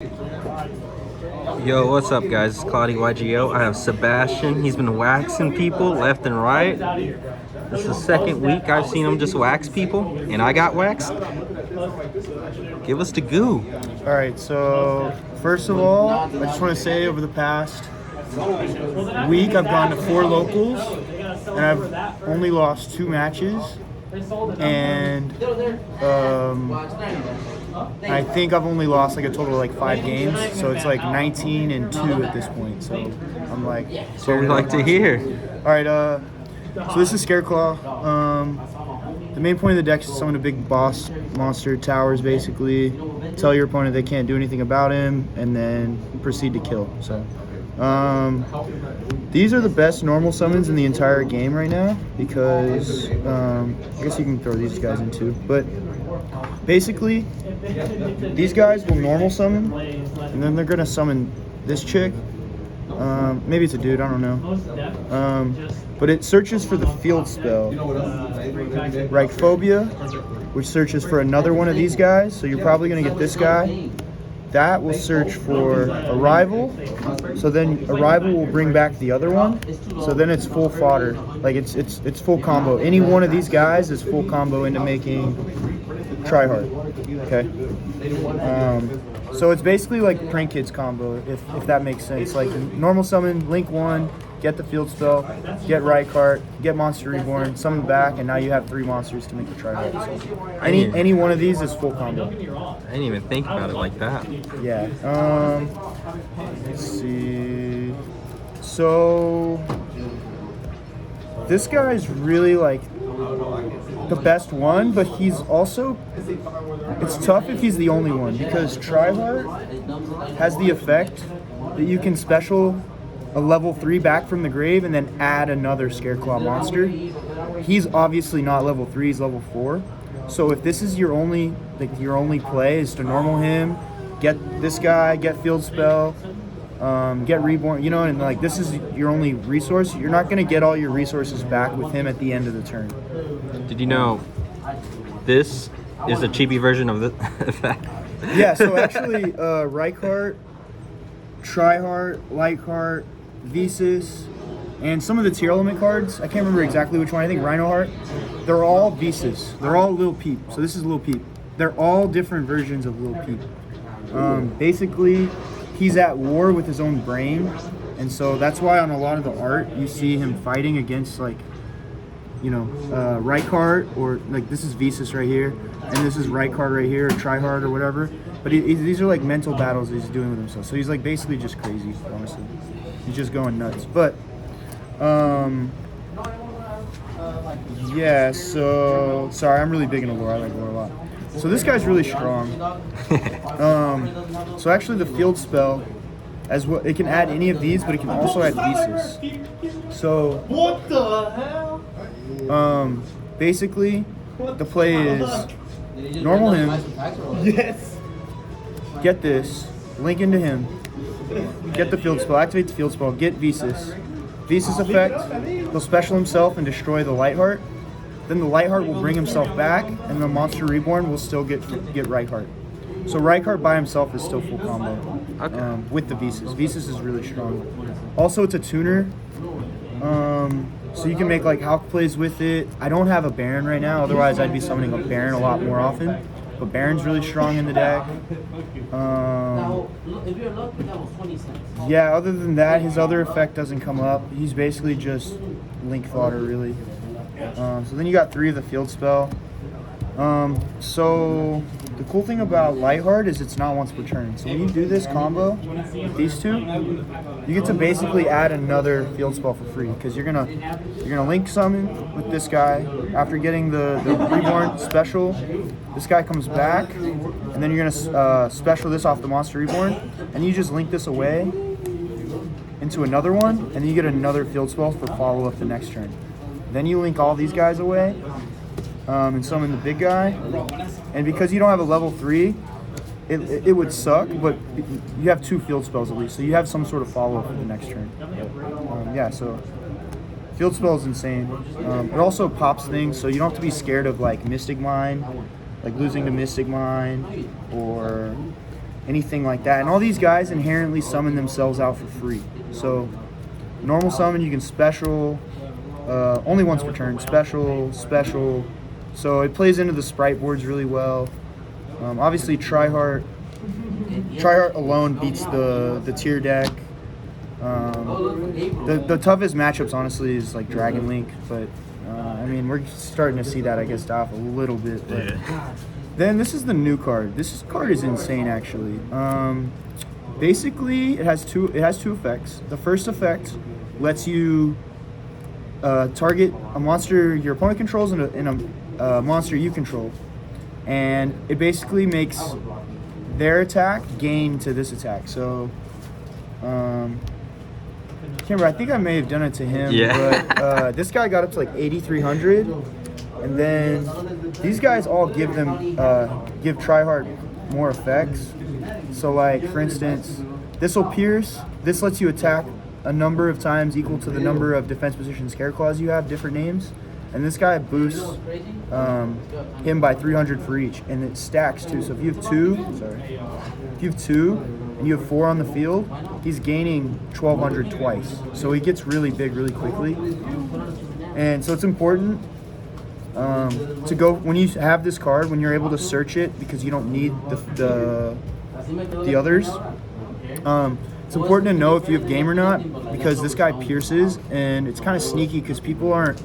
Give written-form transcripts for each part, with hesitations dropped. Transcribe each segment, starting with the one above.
Yo, what's up guys? It's Cloudy YGO. I have Sebastian. He's been waxing people left and right. This is the second week I've seen him just wax people, and I got waxed. Give us the goo. All right, so first of all, I just want to say over the past week, I've gone to 4 locals, and I've only lost 2 matches, and I think I've only lost like a total of like 5 games, so it's like 19-2 at this point. So I'm like, That's what we like to hear. All right, so this is Scareclaw. The main point of the deck is to summon a big boss monster towers, basically. Tell your opponent they can't do anything about him, and then proceed to kill. So these are the best normal summons in the entire game right now, because I guess you can throw these guys in too. But basically, these guys will normal summon, and then they're gonna summon this chick. Maybe it's a dude, I don't know. But it searches for the field spell, Reichphobia, which searches for another one of these guys. So you're probably gonna get this guy. That will search for Arrival. So then Arrival will bring back the other one. So then it's full fodder. Like it's full combo. Any one of these guys is full combo into making Tryhard. Okay. So it's basically like Prank Kids combo, if that makes sense. Like normal summon, link 1, get the field spell, get Rykart, get Monster Reborn, summon back, and now you have 3 monsters to make the Tryhard. So any one of these is full combo. I didn't even think about it like that. Yeah. Let's see. So this guy's really like the best one, but he's also, it's tough if he's the only one, because Tryhard has the effect that you can special a level 3 back from the grave and then add another Scareclaw monster. He's obviously not level 3, he's level 4. So if this is your only play is to normal him, get this guy, get field spell, get reborn, you know, and like this is your only resource, you're not gonna get all your resources back with him at the end of the turn. Did you know this is a chibi version of the effect? Yeah, so actually Rykart, Tryhard, Lightcart, Visas, and some of the tier element cards, I can't remember exactly which one, I think Rhinoheart, they're all Visas. They're all Lil Peep. So this is Lil Peep. They're all different versions of Lil Peep. Basically, he's at war with his own brain, and so that's why on a lot of the art you see him fighting against, like, you know, Rykart, or like this is Visas right here, and this is Rykart right here, or Tryhard or whatever. But these are like mental battles he's doing with himself. So he's like basically just crazy, honestly. He's just going nuts. But yeah, so sorry, I'm really big into lore. I like lore a lot. So this guy's really strong. So actually the field spell, as well, it can add any of these, but it can also add Visas. So what the hell? Basically the play is normal him. Yes. Get this, link into him, get the field spell, activate the field spell, get Visas. Visas effect, he'll special himself and destroy the Lightheart. Then the Lightheart will bring himself back, and the Monster Reborn will still get Rykart. So Rykart by himself is still full combo, okay, with the Visas. Visas is really strong. Also, it's a tuner, so you can make like Hulk plays with it. I don't have a Baron right now, otherwise I'd be summoning a Baron a lot more often. But Baron's really strong in the deck. Yeah, other than that, his other effect doesn't come up. He's basically just link fodder, really. So then you got 3 of the field spell. So the cool thing about Lightheart is it's not once per turn. So when you do this combo with these 2, you get to basically add another field spell for free, because you're gonna link summon with this guy. After getting the reborn special, this guy comes back, and then you're gonna special this off the Monster Reborn, and you just link this away into another one, and then you get another field spell for follow up the next turn. Then you link all these guys away, and summon the big guy. And because you don't have a level 3, it would suck, but you have 2 field spells at least, so you have some sort of follow-up for the next turn. Yeah, so field spell is insane. It also pops things, so you don't have to be scared of like Mystic Mine, like losing to Mystic Mine, or anything like that. And all these guys inherently summon themselves out for free. So normal summon, you can special, only once per turn, special. So it plays into the sprite boards really well. Obviously, Tryhard alone beats the tier deck. The toughest matchups, honestly, is like Dragon Link, but I mean, we're starting to see that, I guess, die off a little bit. But then this is the new card. This card is insane, actually. Basically, it has two effects. The first effect lets you target a monster your opponent controls and a monster you control, and it basically makes their attack gain to this attack. So, can't remember. I think I may have done it to him. Yeah. But this guy got up to like 8,300, and then these guys all give Tryhard more effects. So, like for instance, this will pierce. This lets you attack a number of times equal to the number of defense position Scareclaws you have, different names. And this guy boosts him by 300 for each, and it stacks too. So if you have two, and you have 4 on the field, he's gaining 1,200 twice. So he gets really big really quickly. And so it's important to go, when you have this card, when you're able to search it, because you don't need the others. It's important to know if you have game or not, because this guy pierces, and it's kind of sneaky because people aren't,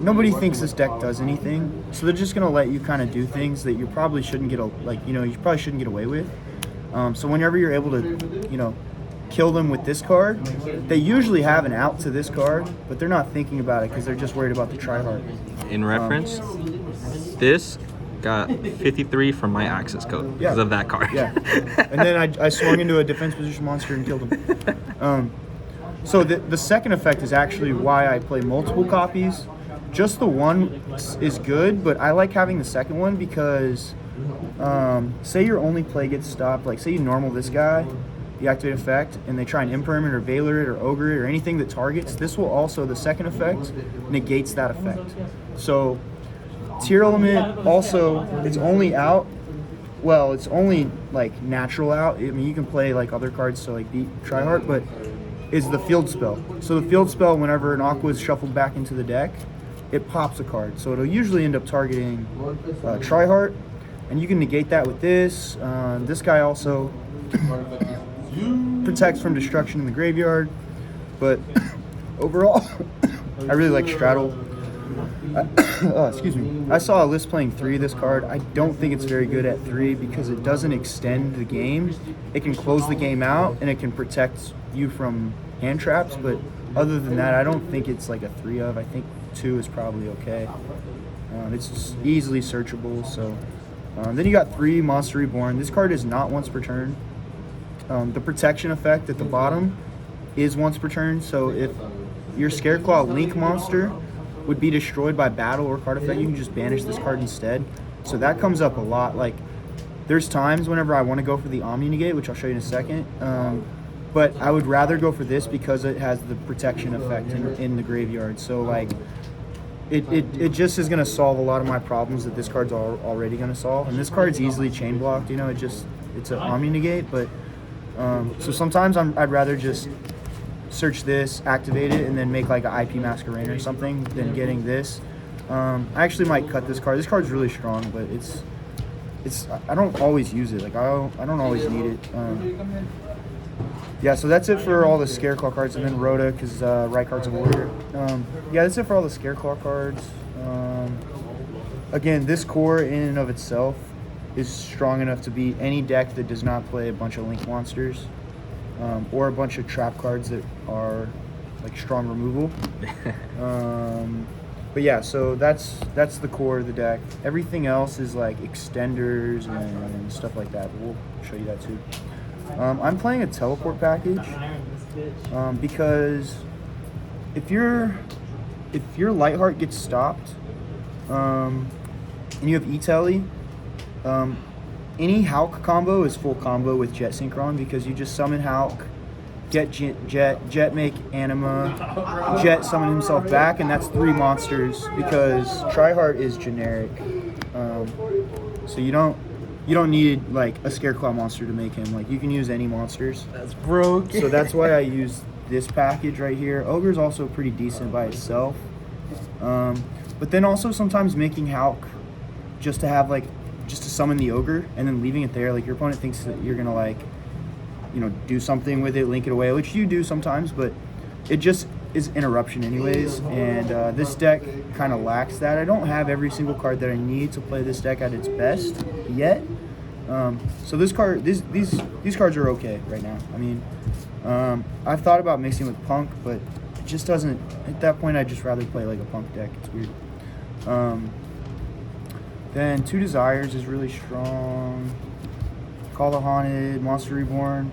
nobody thinks this deck does anything, so they're just gonna let you kind of do things that you probably shouldn't get, you probably shouldn't get away with. So whenever you're able to, kill them with this card, they usually have an out to this card, but they're not thinking about it because they're just worried about the Tryhard. In reference, this got 53 from my access code because of that card. Yeah, and then I swung into a defense position monster and killed him. So the second effect is actually why I play multiple copies. Just the one is good, but I like having the second one because say your only play gets stopped, like say you normal this guy, the activate effect, and they try and impermanent or Veiler it or Ogre it or anything that targets, this will also, the second effect, negates that effect. So Tier Element also, it's only out, well, it's only like natural out. I mean, you can play like other cards to like beat Tryhard, but is the field spell. So the field spell, whenever an Aqua is shuffled back into the deck, it pops a card. So it'll usually end up targeting Tryhard, and you can negate that with this. This guy also protects from destruction in the graveyard, but overall, I really like Straddle. Excuse me. I saw a list playing 3 of this card. I don't think it's very good at 3 because it doesn't extend the game. It can close the game out and it can protect you from hand traps, but other than that, I don't think it's like a 3 of. I think 2 is probably okay. It's just easily searchable. So then you got 3 Monster Reborn. This card is not once per turn. The protection effect at the bottom is once per turn. So if your Scareclaw Link monster would be destroyed by battle or card effect, you can just banish this card instead. So that comes up a lot. Like there's times whenever I want to go for the Omni Negate, which I'll show you in a second. But I would rather go for this because it has the protection effect in the graveyard. So like it just is going to solve a lot of my problems that this card's already going to solve. And this card's easily chain blocked, it's an Omni Negate, but so sometimes I'd rather just search this, activate it, and then make like an IP Masquerade or something than getting this. I actually might cut this card. This card's really strong, but it's I don't always use it. Like I don't always need it. Yeah, so that's it for all the Scareclaw cards, and then Rhoda, because right card's a warrior. Yeah, that's it for all the Scareclaw cards. Again, this core in and of itself is strong enough to beat any deck that does not play a bunch of Link monsters, or a bunch of trap cards that are like strong removal. But yeah, so that's the core of the deck. Everything else is like extenders and stuff like that. But we'll show you that too. I'm playing a teleport package because if your Lightheart gets stopped and you have E-Telly, any Hulk combo is full combo with Jet Synchron because you just summon Hulk, get Jet make Anima, Jet summon himself back, and that's 3 monsters because Tryhard is generic. So you you don't need like a Scareclaw monster to make him. Like you can use any monsters. That's broken. So that's why I use this package right here. Ogre's also pretty decent by itself. But then also sometimes making Hulk just to have like, just to summon the Ogre and then leaving it there. Like your opponent thinks that you're gonna like, you know, do something with it, link it away, which you do sometimes, but it just is interruption anyways. And this deck kind of lacks that. I don't have every single card that I need to play this deck at its best yet. So this card, these cards are okay right now. I mean, I've thought about mixing with Punk, but it just doesn't, at that point I'd just rather play like a Punk deck. It's weird. Then Two Desires is really strong. Call the Haunted, Monster Reborn.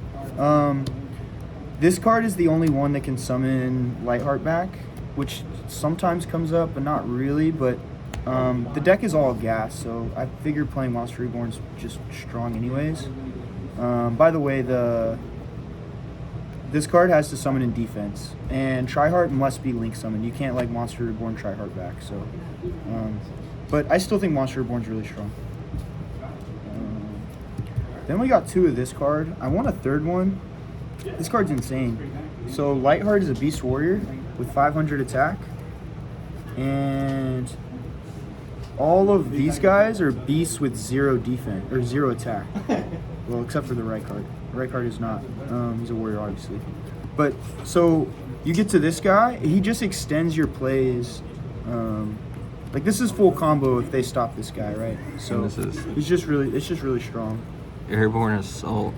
This card is the only one that can summon Lightheart back, which sometimes comes up, but not really. But the deck is all gas, so I figured playing Monster Reborn's just strong anyways. By the way, this card has to summon in defense, and Tryhard must be link summoned. You can't like Monster Reborn Tryhard back. So, but I still think Monster Reborn's really strong. Then we got two of this card. I want a third one. This card's insane. So Lightheart is a Beast Warrior with 500 attack, and all of these guys are beasts with 0 defense or 0 attack. Well, except for the right card. The right card is not. He's a warrior, obviously. But so you get to this guy, he just extends your plays. Like this is full combo if they stop this guy, right? So it's just really strong. Airborne Assault.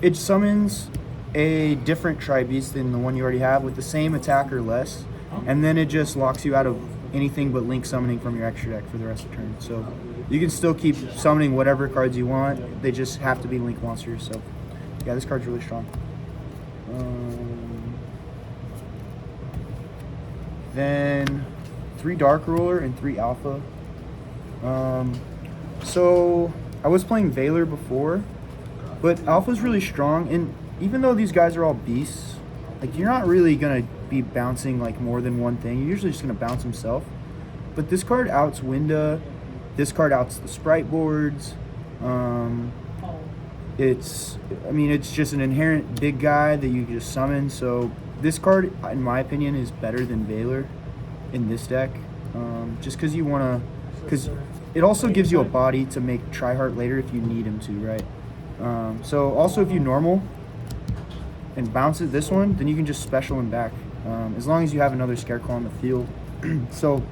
It summons a different Tri-Beast than the one you already have with the same attack or less, and then it just locks you out of anything but link summoning from your extra deck for the rest of the turn. So you can still keep summoning whatever cards you want. They just have to be link monsters. So yeah, this card's really strong. Then 3 Dark Ruler and 3 Alpha. So I was playing Valor before, but Alpha's really strong, and even though these guys are all beasts, like you're not really gonna be bouncing like more than one thing. You're usually just gonna bounce himself. But this card outs Winda. This card outs the Sprite boards. It's just an inherent big guy that you can just summon. So this card, in my opinion, is better than Valor in this deck. Just because because it also gives you a body to make Tryhard later if you need him to, right? So also if you normal and bounces this one, then you can just special him back, as long as you have another Scareclaw on the field. So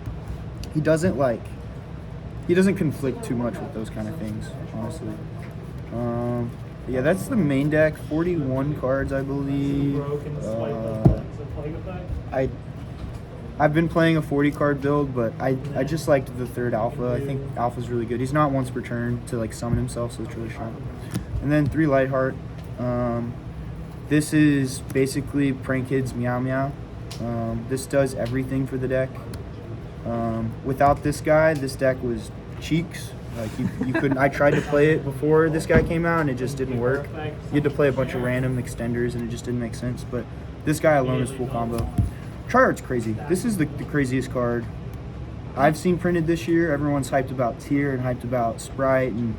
he doesn't conflict too much with those kind of things, honestly. Yeah, that's the main deck. 41 cards, I believe. I've been playing a 40 card build, but I just liked the third Alpha. I think Alpha's really good. He's not once per turn to like summon himself, so it's really strong. And then 3 Lightheart. This is basically Prank Kid's Meow Meow. This does everything for the deck. Without this guy, this deck was cheeks. Like you couldn't. I tried to play it before this guy came out, and it just didn't work. You had to play a bunch of random extenders, and it just didn't make sense. But this guy alone is full combo. Tryhard's crazy. This is the craziest card I've seen printed this year. Everyone's hyped about Tyr and hyped about Sprite and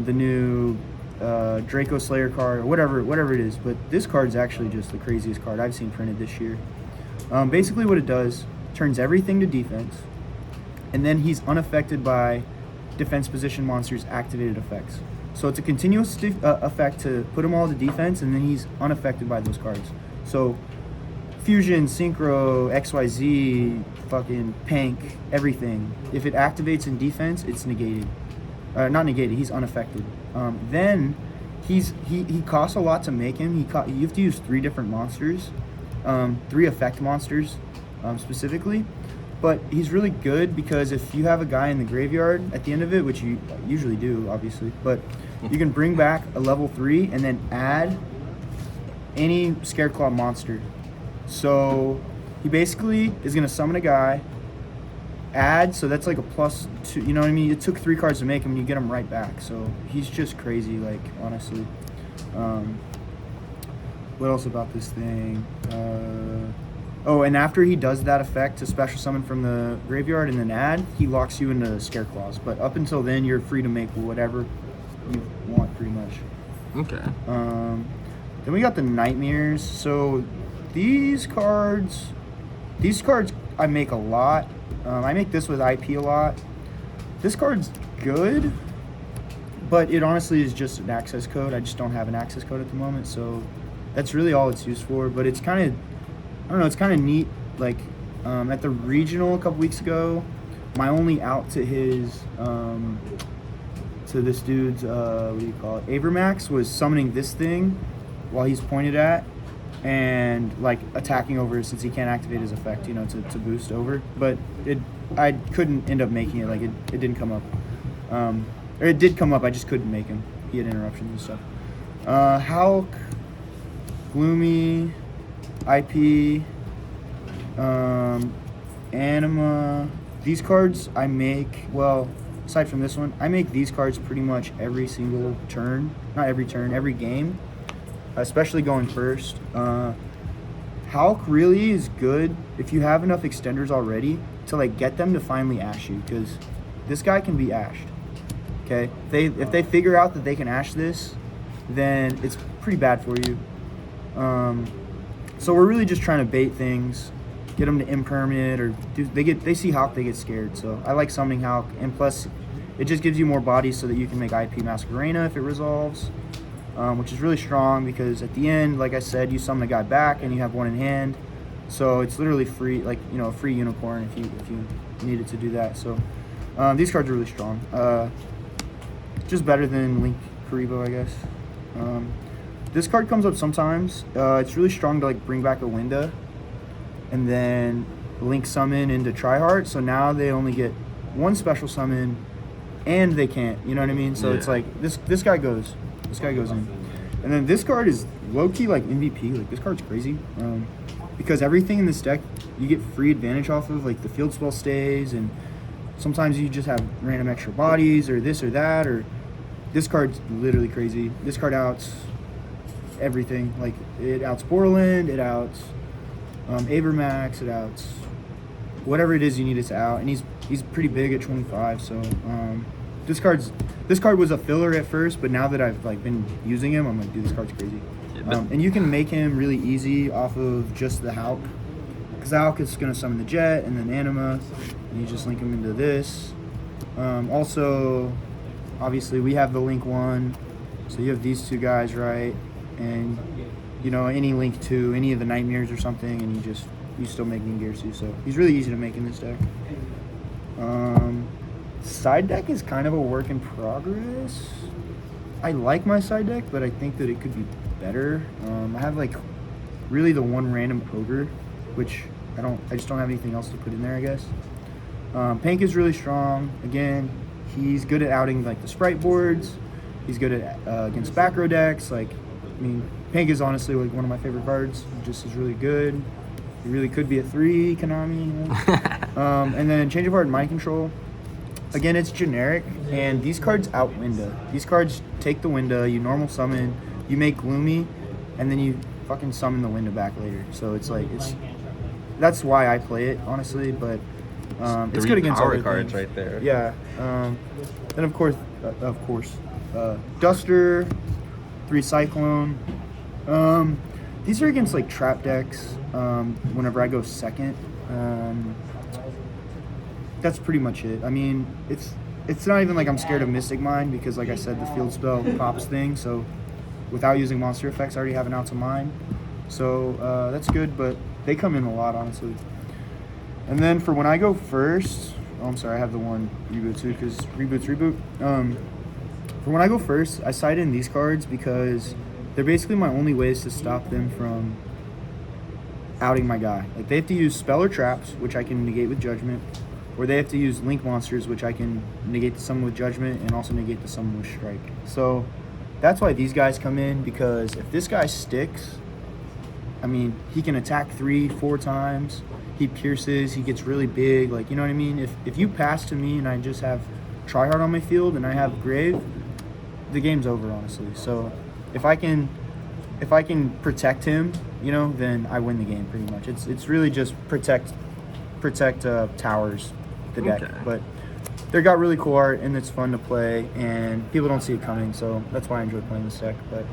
the new Draco Slayer card or whatever it is. But this card's actually just the craziest card I've seen printed this year. Basically what it does, turns everything to defense, and then he's unaffected by defense position monsters' activated effects. So it's a continuous effect to put them all to defense, and then he's unaffected by those cards. So Fusion, Synchro, XYZ, fucking Pank, everything. If it activates in defense, it's negated. Not negated, he's unaffected. Then he costs a lot to make him. You have to use 3 different monsters, 3 effect monsters specifically. But he's really good because if you have a guy in the graveyard at the end of it, which you usually do, obviously, but you can bring back a level 3 and then add any Scareclaw monster. So he basically is going to summon a guy, add, so that's like a +2, you know what I mean? It took 3 cards to make him, and you get him right back. So he's just crazy, like, honestly. What else about this thing? Oh, and after he does that effect to special summon from the graveyard and then add, he locks you into Scareclaws. But up until then, you're free to make whatever you want, pretty much. Okay. Then we got the Nightmares. So these cards I make a lot. I make this with IP a lot. This card's good, but it honestly is just an access code. I just don't have an access code at the moment, so that's really all it's used for. But it's kind of, I don't know, it's kind of neat. Like at the regional a couple weeks ago, my only out to his to this dude's what do you call it, Avermax, was summoning this thing while he's pointed at and like attacking over since he can't activate his effect, you know, to boost over. But I couldn't end up making it. Like it didn't come up. Or it did come up, I just couldn't make him. He had interruptions and stuff. Hulk, Gloomy, IP, Anima. These cards I make, well, aside from this one, I make these cards pretty much every single turn. Not every turn, every game. Especially going first. Hulk really is good if you have enough extenders already to like get them to finally ash you, because this guy can be ashed. Okay, if they figure out that they can ash this, then it's pretty bad for you. So we're really just trying to bait things, get them to impermanent, or they see Hulk, they get scared. So I like summoning Hulk, and plus it just gives you more bodies so that you can make IP Masquerena if it resolves, which is really strong because at the end, like I said, you summon a guy back and you have one in hand, so it's literally free, like, you know, a free unicorn if you needed to do that. So these cards are really strong. Just better than Link Karibo, I guess. This card comes up sometimes. It's really strong to like bring back a Winda and then Link summon into Triheart. So now they only get one special summon and they can't, you know what I mean? So it's like this guy goes in. And then this card is low-key like MVP. Like this card's crazy. Because everything in this deck you get free advantage off of, like the field spell stays, and sometimes you just have random extra bodies or this or that, or this card's literally crazy. This card outs everything. Like it outs Borland, it outs Avermax, it outs whatever it is you need it to out, and he's pretty big at 25. So this card was a filler at first, but now that I've like been using him, I'm like, dude, this card's crazy. And you can make him really easy off of just the Hulk, because the Hulk is gonna summon the Jet and then Anima, and you just link him into this. Also, obviously we have the Link 1, so you have these two guys, right? And you know, any Link 2, any of the Nightmares or something, and you still make Ningirsu, so he's really easy to make in this deck. Side deck is kind of a work in progress. I like my side deck, but I think that it could be better. I have like really the one random Ogre, which I just don't have anything else to put in there, I guess. Pank is really strong. Again, he's good at outing like the sprite boards. He's good at against back row decks. Like, I mean, Pank is honestly like one of my favorite cards. He just is really good. He really could be a 3, Konami. You know? And then Change of Heart and Mind Control. Again, it's generic, and these cards out Winda. These cards take the Winda, you normal summon, you make Gloomy, and then you fucking summon the Winda back later. So it's like, that's why I play it, honestly, but it's good against power other cards things. right there. Yeah. Then of course, Duster, 3 Cyclone. These are against like trap decks. Whenever I go second. That's pretty much it. I mean, it's not even like I'm scared of Mystic Mind, because like I said, the field spell pops thing, so without using monster effects, I already have an out to mine. So that's good, but they come in a lot, honestly. And then for when I go first, oh, I'm sorry, I have the one reboot too, because reboot. For when I go first, I side in these cards because they're basically my only ways to stop them from outing my guy. Like, they have to use spell or traps, which I can negate with Judgment, or they have to use link monsters, which I can negate the summon with Judgment and also negate the summon with Strike. So that's why these guys come in, because if this guy sticks, I mean, he can attack 3-4 times, he pierces, he gets really big, like, you know what I mean? If you pass to me and I just have Tryhard on my field and I have Grave, the game's over, honestly. So if I can protect him you know, then I win the game pretty much. It's really just protect towers, the deck. Okay. But they got really cool art, and it's fun to play, and people don't see it coming, so that's why I enjoy playing this deck. But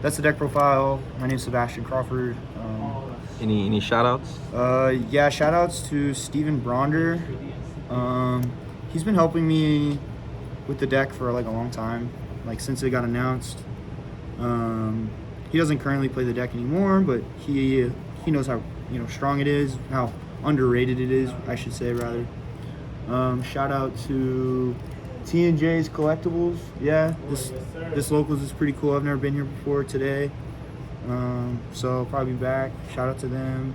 that's the deck profile. My name's Sebastian Crawford. Any shout outs? Yeah, shout outs to Steven Bronder. He's been helping me with the deck for like a long time, like since it got announced. He doesn't currently play the deck anymore, but he knows how, you know, strong it is, how underrated it is, I should say, rather. Shout out to T&J's Collectibles. Yeah, this locals is pretty cool. I've never been here before today, so I'll probably be back. Shout out to them.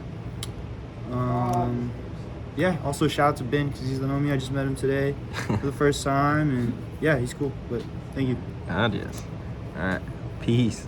Yeah, also shout out to Ben because he's the homie. I just met him today for the first time, and yeah, he's cool. But thank you. Adios. All right. Peace.